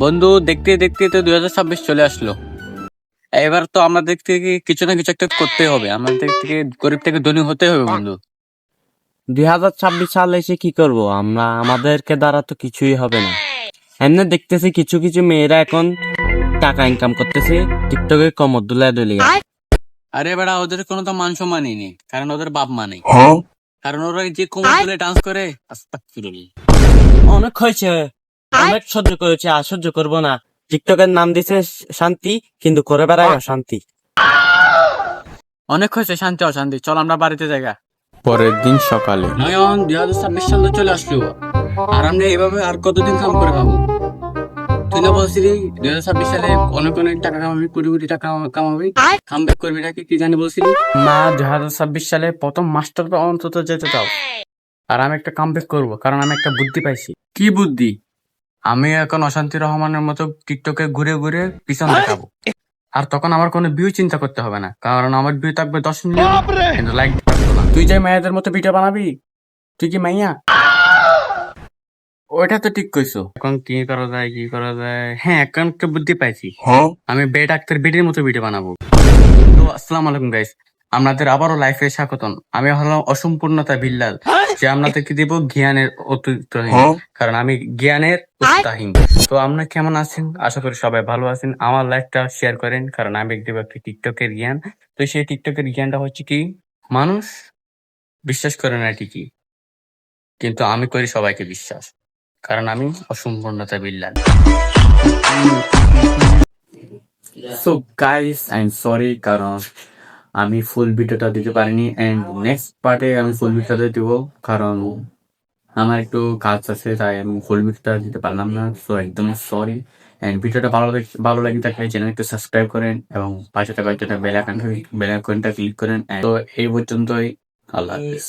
বন্ধু, দেখতে দেখতে তো 2026 চলে আসলো। এবার তো আমাদের থেকে কিছু না কিছু একটা করতে হবে, আমাদের থেকে গরিব থেকে ধনী হতে হবে বন্ধু। 2026 সালে এসে কি করব আমরা? আমাদেরকে দ্বারা তো কিছুই হবে না। এমনি দেখতেছি কিছু কিছু মেয়েরা এখন টাকা ইনকাম করতেছে টিকটকে কমর দুলায় দুলিয়ে। আরে বেড়া, ওদের কোনো তো মান সম্মানই নেই, কারণ ওদের বাপ মা নেই। কারণ ওরা যে কোমর তুলে ডান্স করে, আস্তাগফিরুল্লাহ। অনেক হয়েছে, অনেক সহ্য করেছে, আর সহ্য করবো না। টিকটকের নাম দিছে শান্তি, কিন্তু করে বেড়ায় অশান্তি। অনেক হয়েছে শান্তি অশান্তি, চল আমরা বাড়িতে জায়গা। পরের দিন সকালে নয়ন, 2026 সাল তো চলে আসলো, আর আমরা এভাবে আর কতদিন কাম করে খাবো? তুই না বলছিলি 2026 সালে অনেক অনেক টাকা কামাবি, কোটি কোটি টাকা কামাবি, কামব্যাক করবি নাকি কি জানি বলছিলি না? 2026 সালে প্রথম মাস্টার অন্তত যেতে চাও। আর আমি একটা কামব্যাক করব, কারণ আমি একটা বুদ্ধি পাইছি। কি বুদ্ধি? আমি এখন অশান্তি রহমানের মতো টিকটকে ঘুরে ঘুরে পিছন দেখাবো। আর তখন আমার কোনো ভিউ চিন্তা করতে হবে না, কারণ আমার ভিউ থাকবে 10 মিলিয়ন, কিন্তু লাইক থাকবে না। তুই যে মায়েদের মতো ভিডিও বানাবি, তুই কি মাইয়া? ওইটা তো ঠিক কইছো। এখন কি করা যায়, কি করা যায়? হ্যাঁ, এখন একটা বুদ্ধি পাইছি। আমি বে ডাক্তার বেডির মতো ভিডিও বানাবো। তো আসসালামু আলাইকুম গাইস, আপনাদের আবারও লাইফে স্বাগতম। আমি হলাম অসম্পূর্ণতা বিল্লাল, যে আপনাদেরকে দিব জ্ঞানের অতিরিক্তহীন, কারণ আমি জ্ঞানের উত্তাহীন। তো আপনারা কেমন আছেন? আশা করি সবাই ভালো আছেন। আমার লাইফটা শেয়ার করেন, কারণ আমি দিব একটি টিকটকের জ্ঞান। তো সেই টিকটকের জ্ঞানটা হচ্ছে কি, মানুষ বিশ্বাস করে না ঠিকই, কিন্তু আমি করি সবাইকে বিশ্বাস, কারণ আমি অসম্পূর্ণতা Bilal. So guys, I am sorry, কারণ আমি ফুল ভিডিওটা দিতে পারিনি, এন্ড নেক্সট পার্টে আমি ফুল ভিডিওটা দিব, কারণ আমার একটু কাজ আছে, তাই আমি ফুল ভিডিওটা দিতে পারলাম না। সো একদম সরি। এন্ড ভিডিওটা ভালো লাগে থাকলে চ্যানেল একটু সাবস্ক্রাইব করেন এবং পাশে থাকা বেল আইকনটা ক্লিক করেন। তো এই পর্যন্তই, আল্লাহ হাফিজ।